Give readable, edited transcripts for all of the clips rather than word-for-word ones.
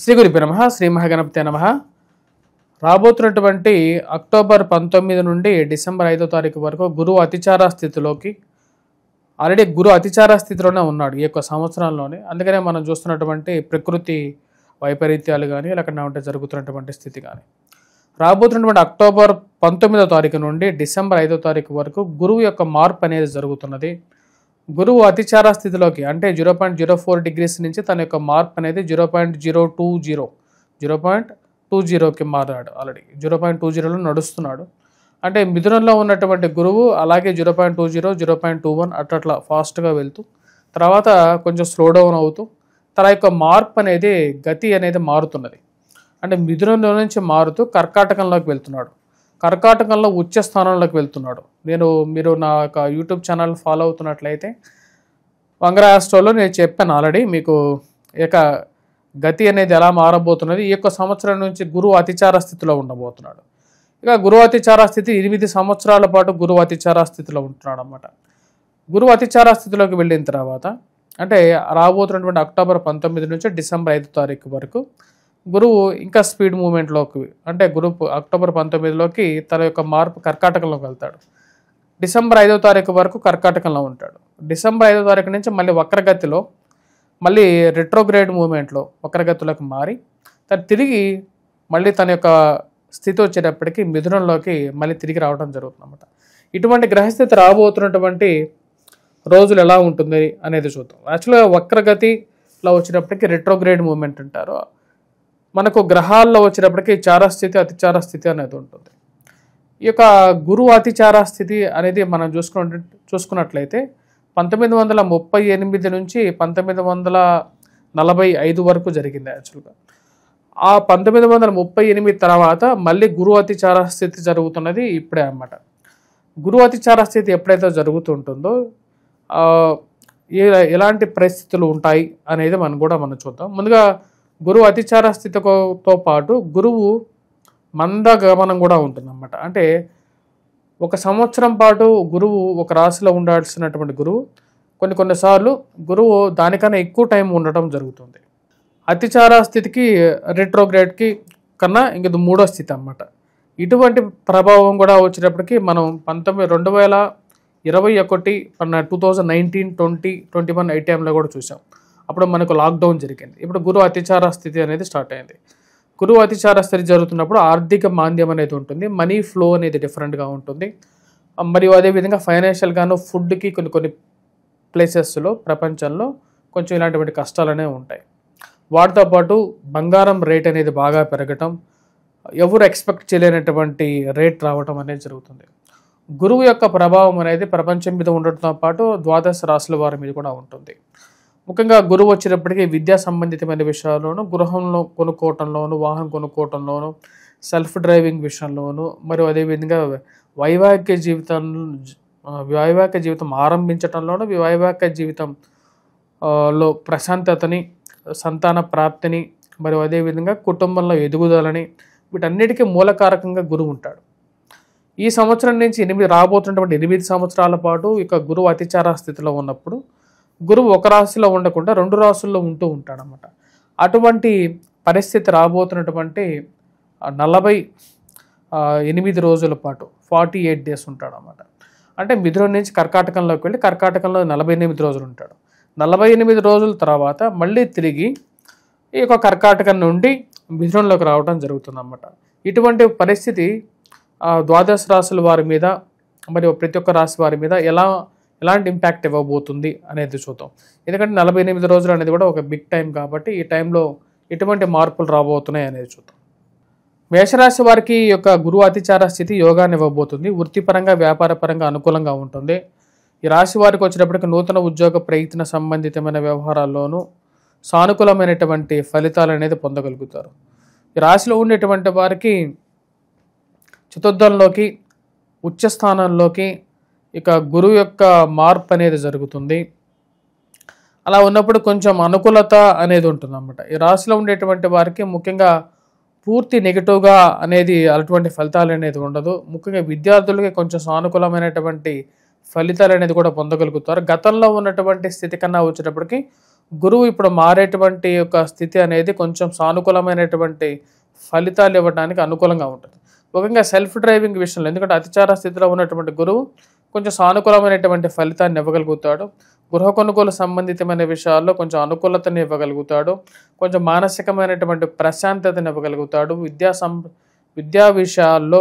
శ్రీ గురుభ్యో నమః. శ్రీ మహాగణపతే నమః. రాబోతున్నటువంటి అక్టోబర్ 19 నుండి డిసెంబర్ 5వ తారీఖు వరకు గురువు అతిచార స్థితిలోకి ఆల్రెడీ గురు అతిచార స్థితిలోనే ఉన్నాడు ఈ యొక్క సంవత్సరంలోనే. అందుకనే మనం చూస్తున్నటువంటి ప్రకృతి వైపరీత్యాలు కానీ లేకుండా ఉంటే జరుగుతున్నటువంటి స్థితి కానీ రాబోతున్నటువంటి అక్టోబర్ 19వ తారీఖు నుండి డిసెంబర్ 5వ తారీఖు వరకు గురువు యొక్క మార్పు అనేది జరుగుతున్నది. గురువు అతిచార స్థితిలోకి అంటే 0.04 డిగ్రీస్ నుంచి తన యొక్క మార్పు అనేది 0.020కి మారాడు. ఆల్రెడీ 0.20లో నడుస్తున్నాడు. అంటే మిథునంలో ఉన్నటువంటి గురువు అలాగే 0.20 0.21 అట్లా ఫాస్ట్గా వెళ్తూ తర్వాత కొంచెం స్లో డౌన్ అవుతూ తన యొక్క మార్పు అనేది గతి అనేది మారుతున్నది. అంటే మిథునంలో నుంచి మారుతూ కర్కాటకంలోకి వెళ్తున్నాడు. కర్కాటకంలో ఉచ్చ స్థానంలోకి వెళ్తున్నాడు. మీరు నా యొక్క యూట్యూబ్ ఛానల్ ఫాలో అవుతున్నట్లయితే వంగర ఆస్ట్రోలో నేను చెప్పాను ఆల్రెడీ మీకు ఇక గతి అనేది ఎలా మారబోతున్నది. ఈ యొక్క సంవత్సరం నుంచి గురువు అతిచార స్థితిలో ఉండబోతున్నాడు. ఇక గురువు అతిచార స్థితి 8 సంవత్సరాల పాటు గురువు అతిచార స్థితిలో ఉంటున్నాడు అన్నమాట. గురువు అతిచార స్థితిలోకి వెళ్ళిన తర్వాత అంటే రాబోతున్నటువంటి అక్టోబర్ 19 నుంచి డిసెంబర్ 5వ తారీఖు వరకు గురువు ఇంకా స్పీడ్ మూమెంట్లోకి అంటే గురువు అక్టోబర్ 19లోకి తన యొక్క మార్పు కర్కాటకంలోకి వెళ్తాడు. డిసెంబర్ 5వ తారీఖు వరకు కర్కాటకంలో ఉంటాడు. డిసెంబర్ 5వ తారీఖు నుంచి మళ్ళీ వక్రగతిలో మళ్ళీ రెట్రోగ్రేడ్ మూమెంట్లో వక్రగతిలోకి మారి తిరిగి మళ్ళీ తన యొక్క స్థితి వచ్చేటప్పటికి మిథునంలోకి మళ్ళీ తిరిగి రావడం జరుగుతుంది అన్నమాట. ఇటువంటి గ్రహస్థితి రాబోతున్నటువంటి రోజులు ఎలా ఉంటుంది అనేది చూద్దాం. యాక్చువల్గా వక్రగతిలో వచ్చేటప్పటికి రెట్రోగ్రేడ్ మూమెంట్ అంటారు. మనకు గ్రహాల్లో వచ్చేటప్పటికి చారస్థితి అతిచార స్థితి అనేది ఉంటుంది. ఈ యొక్క గురువు అతిచార స్థితి అనేది మనం చూసుకున్నట్లయితే 1938 నుంచి 1945 వరకు జరిగింది. యాక్చువల్గా ఆ 1938 తర్వాత మళ్ళీ గురువు అతిచార స్థితి జరుగుతున్నది ఇప్పుడే అన్నమాట. గురువు అతిచార స్థితి ఎప్పుడైతే జరుగుతుంటుందో ఎలాంటి పరిస్థితులు ఉంటాయి అనేది మనం చూద్దాం. ముందుగా గురువు అతిచార స్థితితో పాటు గురువు మందగమనం కూడా ఉంటుంది అన్నమాట. అంటే ఒక సంవత్సరం పాటు గురువు ఒక రాశిలో ఉండాల్సినటువంటి గురువు కొన్నిసార్లు గురువు దానికన్నా ఎక్కువ టైం ఉండటం జరుగుతుంది. అతిచార స్థితికి రెట్రోగ్రేడ్కి కన్నా ఇంక ఇది 3వ స్థితి అన్నమాట. ఇటువంటి ప్రభావం కూడా వచ్చేటప్పటికి మనం 2021 2019 20 21 ఈ టైంలో కూడా చూసాం. అప్పుడు మనకు లాక్డౌన్ జరిగింది. ఇప్పుడు గురువు అతిచార స్థితి అనేది స్టార్ట్ అయింది. గురువు అతిచార స్థితి జరుగుతున్నప్పుడు ఆర్థిక మాంద్యం అనేది ఉంటుంది. మనీ ఫ్లో అనేది డిఫరెంట్గా ఉంటుంది. మరియు అదేవిధంగా ఫైనాన్షియల్గాను ఫుడ్కి కొన్ని ప్లేసెస్లో ప్రపంచంలో కొంచెం ఇలాంటివంటి కష్టాలు అనేవి ఉంటాయి. వాటితో పాటు బంగారం రేట్ అనేది బాగా పెరగటం, ఎవరు ఎక్స్పెక్ట్ చేయలేనటువంటి రేట్ రావటం అనేది జరుగుతుంది. గురువు యొక్క ప్రభావం అనేది ప్రపంచం మీద ఉండటంతో పాటు ద్వాదశ రాశుల వారి మీద కూడా ఉంటుంది. ముఖ్యంగా గురువు వచ్చేటప్పటికీ విద్యా సంబంధితమైన విషయాల్లోనూ, గృహంలో కొనుక్కోవటంలోనూ, వాహనం కొనుక్కోవటంలోనూ, సెల్ఫ్ డ్రైవింగ్ విషయంలోనూ, మరియు అదేవిధంగా వైవాహిక జీవితం ఆరంభించటంలోనూ, వైవాహిక జీవితంలో ప్రశాంతతని, సంతాన ప్రాప్తిని, మరియు అదేవిధంగా కుటుంబంలో ఎదుగుదలని వీటన్నిటికీ మూలకారకంగా గురువు ఉంటాడు. ఈ సంవత్సరం నుంచి రాబోతున్నటువంటి 8 సంవత్సరాల పాటు ఇక గురువు అతిచార స్థితిలో ఉన్నప్పుడు గురువు ఒక రాశిలో ఉండకుండా 2 రాశుల్లో ఉంటూ ఉంటాడనమాట. అటువంటి పరిస్థితి రాబోతున్నటువంటి 48 రోజుల పాటు 48 డేస్ ఉంటాడనమాట. అంటే మిథునం నుంచి కర్కాటకంలోకి వెళ్ళి కర్కాటకంలో 48 రోజులు ఉంటాడు. 48 రోజుల తర్వాత మళ్ళీ తిరిగి ఈ యొక్క కర్కాటకం నుండి మిథునంలోకి రావడం జరుగుతుంది అన్నమాట. ఇటువంటి పరిస్థితి ద్వాదశ రాశుల వారి మీద మరియు ప్రతి ఒక్క రాశి వారి మీద ఎలాంటి ఇంపాక్ట్ ఇవ్వబోతుంది అనేది చూద్దాం. ఎందుకంటే 48 రోజులు అనేది కూడా ఒక బిగ్ టైం కాబట్టి ఈ టైంలో ఎటువంటి మార్పులు రాబోతున్నాయి అనేది చూద్దాం. మేషరాశి వారికి ఈ యొక్క గురువు అతిచార స్థితి యోగాన్ని ఇవ్వబోతుంది. వృత్తిపరంగా వ్యాపారపరంగా అనుకూలంగా ఉంటుంది. ఈ రాశి వారికి వచ్చేటప్పటికి నూతన ఉద్యోగ ప్రయత్న సంబంధితమైన వ్యవహారాల్లోనూ సానుకూలమైనటువంటి ఫలితాలు అనేది పొందగలుగుతారు. ఈ రాశిలో ఉండేటువంటి వారికి చతుర్థంలోకి ఉచ్చస్థానంలోకి ఇక గురువు యొక్క మార్పు అనేది జరుగుతుంది. అలా ఉన్నప్పుడు కొంచెం అనుకూలత అనేది ఉంటుంది అన్నమాట. ఈ రాశిలో ఉండేటువంటి వారికి ముఖ్యంగా పూర్తి నెగిటివ్గా అనేది అటువంటి ఫలితాలు అనేది ఉండదు. ముఖ్యంగా విద్యార్థులకి కొంచెం సానుకూలమైనటువంటి ఫలితాలు అనేది కూడా పొందగలుగుతారు. గతంలో ఉన్నటువంటి స్థితి కన్నా వచ్చేటప్పటికి గురువు ఇప్పుడు మారేటువంటి యొక్క స్థితి అనేది కొంచెం సానుకూలమైనటువంటి ఫలితాలు ఇవ్వడానికి అనుకూలంగా ఉంటుంది. ముఖ్యంగా సెల్ఫ్ డ్రైవింగ్ విషయంలో, ఎందుకంటే అతిచార స్థితిలో ఉన్నటువంటి గురువు కొంచెం సానుకూలమైనటువంటి ఫలితాన్ని ఇవ్వగలుగుతాడు. గృహ కొనుగోలు సంబంధితమైన విషయాల్లో కొంచెం అనుకూలతని ఇవ్వగలుగుతాడు. కొంచెం మానసికమైనటువంటి ప్రశాంతతని ఇవ్వగలుగుతాడు. విద్యా విషయాల్లో,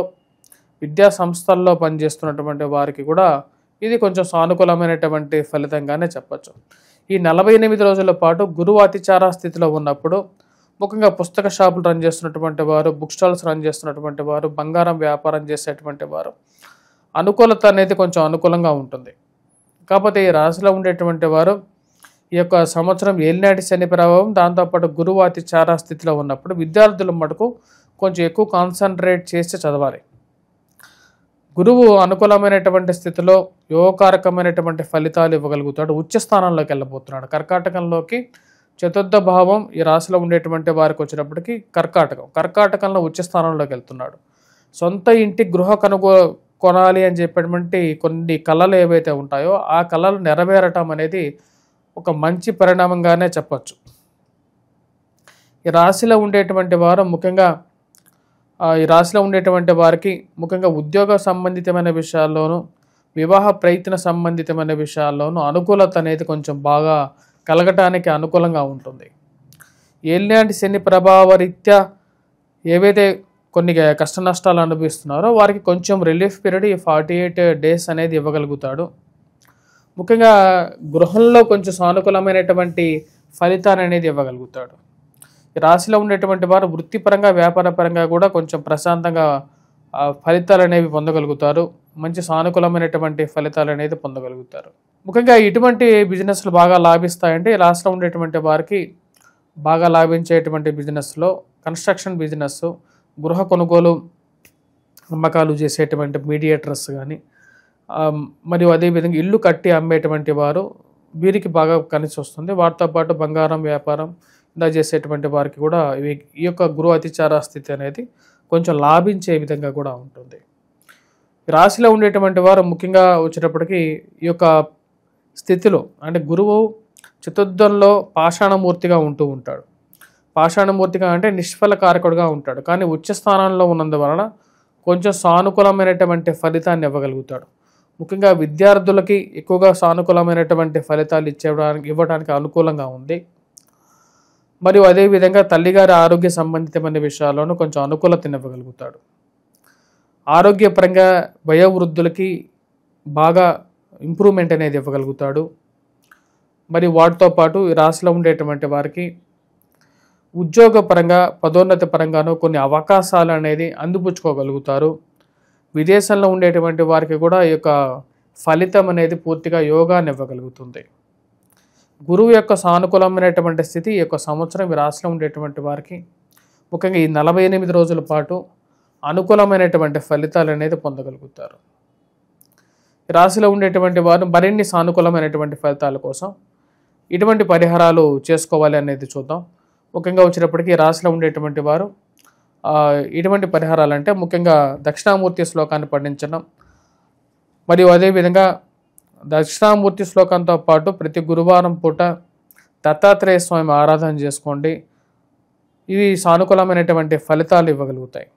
విద్యా సంస్థల్లో పనిచేస్తున్నటువంటి వారికి కూడా ఇది కొంచెం సానుకూలమైనటువంటి ఫలితంగానే చెప్పచ్చు. ఈ 48 రోజుల పాటు గురువు అతిచార స్థితిలో ఉన్నప్పుడు ముఖ్యంగా పుస్తక షాపులు రన్ చేస్తున్నటువంటి వారు, బుక్ స్టాల్స్ రన్ చేస్తున్నటువంటి వారు, బంగారం వ్యాపారం చేసేటువంటి వారు అనుకూలత అనేది కొంచెం అనుకూలంగా ఉంటుంది. కాకపోతే ఈ రాశిలో ఉండేటువంటి వారు ఈ యొక్క సంవత్సరం ఏలినాటి శని ప్రభావం, దాంతోపాటు గురువు అతిచార స్థితిలో ఉన్నప్పుడు విద్యార్థుల మటుకు కొంచెం ఎక్కువ కాన్సన్ట్రేట్ చేసి చదవాలి. గురువు అనుకూలమైనటువంటి స్థితిలో యోగకారకమైనటువంటి ఫలితాలు ఇవ్వగలుగుతాడు. ఉచ్చ స్థానంలోకి వెళ్ళబోతున్నాడు. కర్కాటకంలోకి చతుర్థ భావం ఈ రాశిలో ఉండేటువంటి వారికి వచ్చినప్పటికీ కర్కాటకంలో ఉచ్చ స్థానంలోకి వెళ్తున్నాడు. సొంత ఇంటి గృహ కొనాలి అని చెప్పేటువంటి కొన్ని కళలు ఏవైతే ఉంటాయో ఆ కళలు నెరవేరటం అనేది ఒక మంచి పరిణామంగానే చెప్పచ్చు. ఈ రాశిలో ఉండేటువంటి వారు ముఖ్యంగా ముఖ్యంగా ఉద్యోగ సంబంధితమైన విషయాల్లోనూ, వివాహ ప్రయత్న సంబంధితమైన విషయాల్లోనూ అనుకూలత అనేది కొంచెం బాగా కలగటానికి అనుకూలంగా ఉంటుంది. ఏలినాటి శని ప్రభావరీత్యా ఏవైతే కొన్ని కష్ట నష్టాలు అనుభవిస్తున్నారో వారికి కొంచెం రిలీఫ్ పీరియడ్ ఈ 48 days అనేది ఇవ్వగలుగుతాడు. ముఖ్యంగా గృహంలో కొంచెం సానుకూలమైనటువంటి ఫలితాన్ని అనేది ఇవ్వగలుగుతాడు. ఈ రాశిలో ఉండేటువంటి వారు వృత్తిపరంగా, వ్యాపారపరంగా కూడా కొంచెం ప్రశాంతంగా ఫలితాలు అనేవి పొందగలుగుతారు. మంచి సానుకూలమైనటువంటి ఫలితాలు అనేది పొందగలుగుతారు. ముఖ్యంగా ఇటువంటి బిజినెస్లు బాగా లాభిస్తాయంటే ఈ రాశిలో ఉండేటువంటి వారికి బాగా లాభించేటువంటి బిజినెస్లో కన్స్ట్రక్షన్ బిజినెస్, గృహ కొనుగోలు అమ్మకాలు చేసేటువంటి మీడియేటర్స్ కానీ, మరియు అదేవిధంగా ఇల్లు కట్టి అమ్మేటువంటి వారు, వీరికి బాగా కలిసి వస్తుంది. వాటితో పాటు బంగారం వ్యాపారం ఇలా చేసేటువంటి వారికి కూడా ఈ యొక్క గురు అతిచార స్థితి అనేది కొంచెం లాభించే విధంగా కూడా ఉంటుంది. రాశిలో ఉండేటువంటి వారు ముఖ్యంగా వచ్చేటప్పటికి ఈ యొక్క స్థితిలో అంటే గురువు చతుర్థంలో పాషాణమూర్తిగా ఉంటూ ఉంటాడు. పాషాణమూర్తిగా అంటే నిష్ఫల కారకుడుగా ఉంటాడు. కానీ ఉచ్చ స్థానంలో ఉన్నందువలన కొంచెం సానుకూలమైనటువంటి ఫలితాన్ని ఇవ్వగలుగుతాడు. ముఖ్యంగా విద్యార్థులకి ఎక్కువగా సానుకూలమైనటువంటి ఫలితాలు ఇవ్వడానికి అనుకూలంగా ఉంది. మరియు అదేవిధంగా తల్లిగారి ఆరోగ్య సంబంధితమైన విషయాల్లోనూ కొంచెం అనుకూలతను ఇవ్వగలుగుతాడు. ఆరోగ్యపరంగా వయోవృద్ధులకి బాగా ఇంప్రూవ్మెంట్ అనేది ఇవ్వగలుగుతాడు. మరి వాటితో పాటు ఈ రాశిలో ఉండేటువంటి వారికి ఉద్యోగపరంగా, పదోన్నతి పరంగానూ కొన్ని అవకాశాలు అనేది అందిపుచ్చుకోగలుగుతారు. విదేశంలో ఉండేటువంటి వారికి కూడా ఈ యొక్క ఫలితం అనేది పూర్తిగా యోగాన్ని ఇవ్వగలుగుతుంది. గురువు యొక్క సానుకూలమైనటువంటి స్థితి ఈ యొక్క సంవత్సరం ఈ రాశిలో ఉండేటువంటి వారికి ముఖ్యంగా ఈ 48 రోజుల పాటు అనుకూలమైనటువంటి ఫలితాలు అనేది పొందగలుగుతారు. ఈ రాశిలో ఉండేటువంటి వారు మరిన్ని సానుకూలమైనటువంటి ఫలితాల కోసం ఇటువంటి పరిహారాలు చేసుకోవాలి అనేది చూద్దాం. ముఖ్యంగా వచ్చినప్పటికీ రాశిలో ఉండేటువంటి వారు ఇటువంటి పరిహారాలు అంటే ముఖ్యంగా దక్షిణామూర్తి శ్లోకాన్ని పఠించడం, మరియు అదేవిధంగా దక్షిణామూర్తి శ్లోకంతో పాటు ప్రతి గురువారం పూట దత్తాత్రేయ స్వామి ఆరాధన చేసుకోండి. ఇవి సానుకూలమైనటువంటి ఫలితాలు ఇవ్వగలుగుతాయి.